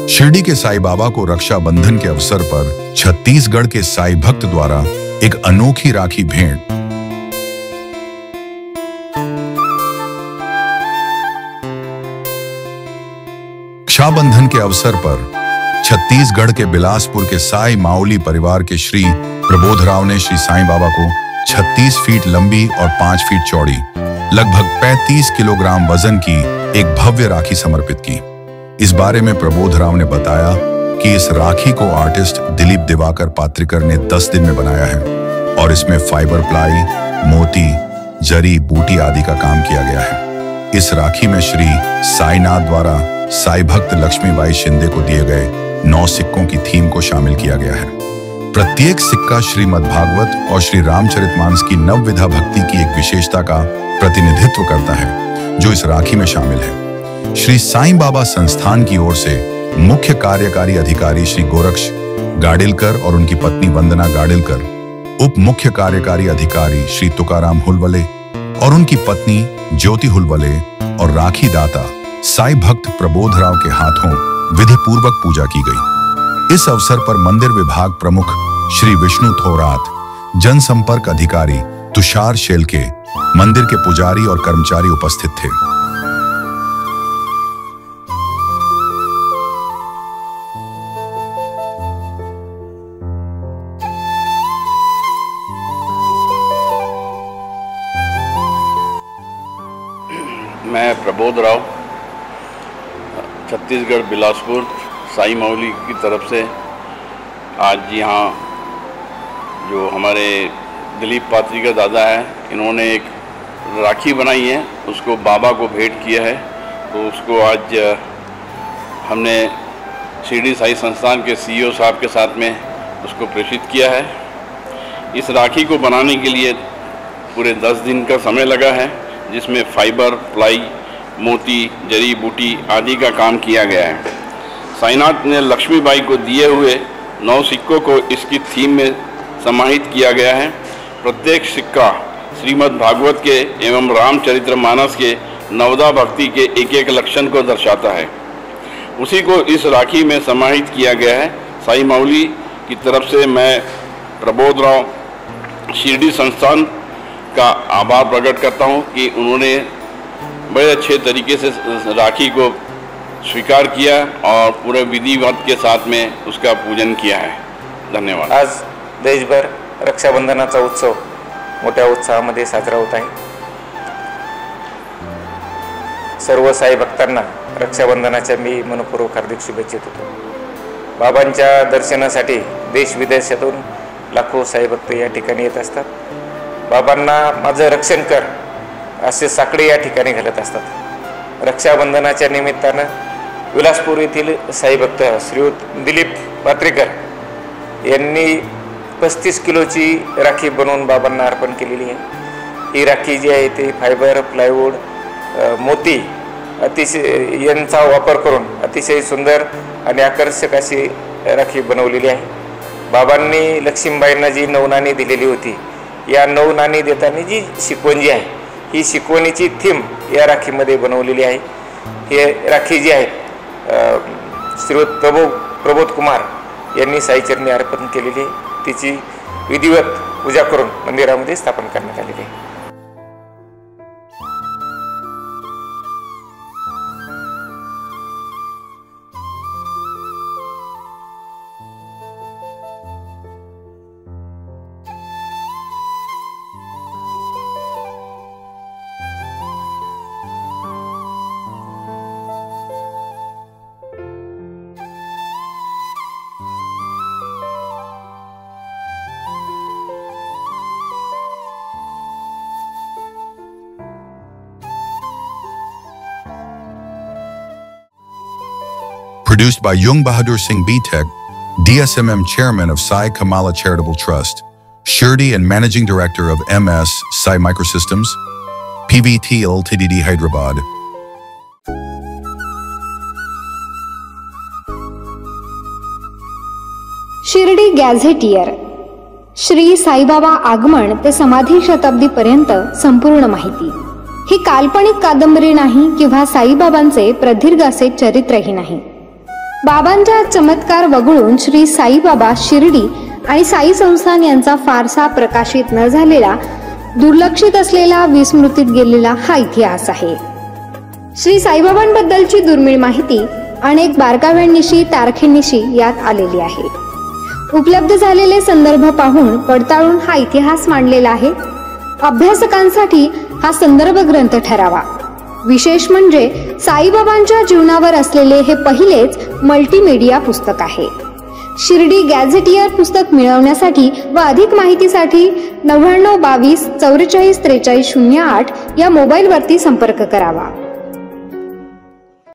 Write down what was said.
शिरडी के साईं बाबा को रक्षाबंधन के अवसर पर छत्तीसगढ़ के साईं भक्त द्वारा एक अनोखी राखी भेंट। रक्षाबंधन के अवसर पर छत्तीसगढ़ के बिलासपुर के साई माउली परिवार के श्री प्रबोधराव ने श्री साईं बाबा को 36 फीट लंबी और 5 फीट चौड़ी लगभग 35 किलोग्राम वजन की एक भव्य राखी समर्पित की। इस बारे में प्रबोधराव ने बताया कि इस राखी को आर्टिस्ट दिलीप दिवाकर पात्रिकर ने 10 दिन में बनाया है और इसमें फाइबर प्लाई, मोती, जरी बूटी आदि का काम किया गया है। इस राखी में श्री साईनाथ द्वारा साई भक्त लक्ष्मीबाई शिंदे को दिए गए 9 सिक्कों की थीम को शामिल किया गया है। प्रत्येक सिक्का श्रीमद् भागवत और श्री रामचरितमानस की नवविधा भक्ति की एक विशेषता का प्रतिनिधित्व करता है जो इस राखी में शामिल है। श्री साईं बाबा संस्थान की ओर से मुख्य कार्यकारी अधिकारी श्री गोरक्ष गाडिलकर और उनकी पत्नी वंदना गाडिलकर, उप मुख्य कार्यकारी अधिकारी श्री तुकाराम हुलवले और उनकी पत्नी ज्योति हुलवले और राखी दाता साई भक्त प्रबोधराव के हाथों विधि पूर्वक पूजा की गई। इस अवसर पर मंदिर विभाग प्रमुख श्री विष्णु थोरात, जनसंपर्क अधिकारी तुषार शेलके, मंदिर के पुजारी और कर्मचारी उपस्थित थे। मैं प्रबोधराव छत्तीसगढ़ बिलासपुर साई माउली की तरफ से आज यहाँ जो हमारे दिलीप पात्रिकर दादा है, इन्होंने एक राखी बनाई है, उसको बाबा को भेंट किया है। तो उसको आज हमने शिरडी साई संस्थान के सीईओ साहब के साथ में उसको प्रेषित किया है। इस राखी को बनाने के लिए पूरे 10 दिन का समय लगा है, जिसमें फाइबर, प्लाई, मोती, जड़ी बूटी आदि का काम किया गया है। साईनाथ ने लक्ष्मीबाई को दिए हुए 9 सिक्कों को इसकी थीम में समाहित किया गया है। प्रत्येक सिक्का श्रीमद् भागवत के एवं रामचरितमानस के नवदा भक्ति के एक लक्षण को दर्शाता है। उसी को इस राखी में समाहित किया गया है। साई माउली की तरफ से मैं प्रबोधराव शिरडी संस्थान का आभार प्रकट करता हूं कि उन्होंने बड़े अच्छे तरीके से राखी को स्वीकार किया और पूरे विधिवत के साथ में उसका पूजन किया है। धन्यवाद। आज देशभर रक्षाबंधनाचा उत्सव मोठ्या उत्साहामध्ये साजरा होत आहे। सर्व साई भक्तांना रक्षाबंधनाच्या मी मनपूर्वक हार्दिक शुभेच्छा देतो। बाबांच्या दर्शनासाठी देश विदेशातून लाखो साई भक्त या ठिकाणी येत असतात। बाबांना माझं रक्षण कर असे साकडे या ठिकाणी घालत असतात। रक्षाबंधनाच्या निमित्तानं विलासपूर येथील साई भक्त श्रीयुत दिलीप पात्रिकर यांनी 35 किलोची राखी बनवून बाबांना अर्पण केलेली आहे। ही राखी जी आहे ती फायबर, प्लायवूड, मोती अतिशय यांचा वापर करून अतिशय सुंदर आणि आकर्षक अशी राखी बनवलेली आहे। बाबांनी लक्ष्मीबाईंना जी 9 नाणी दिलेली होती, या 9 नाणी देताना जी शिकवण जी आहे ही शिकवणीची थीम या राखीमध्ये बनवलेली आहे। हे राखी जी आहे श्रीयुत प्रबोध कुमार यांनी साईचरणी अर्पण केलेली आहे। तिची विधिवत पूजा करून मंदिरामध्ये स्थापन करण्यात आलेली आहे। Produced by Jung Bahadur Singh B.Tech, DSMM Chairman of Sai Kamala Charitable Trust, Shirdi and Managing Director of MS Sai Microsystems, PVT Ltd Hyderabad. Shirdi gazetteer Shri Sai Baba आगमन ते समाधी शताब्दीपर्यंत संपूर्ण माहिती। ही काल्पनिक कादंबरी नाही किंवा साईबाबांचे प्रदीर्घ असे चरित्रही नाही। बाबांच्या चमत्कार वगळून श्री साईबाबा शिर्डी आणि साई संस्थान यांचा फारसा प्रकाशित न झालेला, दुर्लक्षित असलेला, विस्मृतीत गेलेला हा इतिहास आहे. श्री साईबाबांबद्दलची दुर्मिळ माहिती अनेक बारकाव्यांनिशी, तारखेनिशी यात आलेली आहे. उपलब्ध झालेले संदर्भ पाहून पडताळून हा इतिहास मांडलेला आहे. अभ्यासकांसाठी हा संदर्भ ग्रंथ ठरावा. विशेष म्हणजे साईबाबांच्या जीवनावर असलेले हे पहिलेच मल्टीमीडिया पुस्तक आहे. शिर्डी गॅझेटियर पुस्तक मिळवण्यासाठी व अधिक माहितीसाठी 99 22 44 43 08 या मोबाईलवरती संपर्क करावा.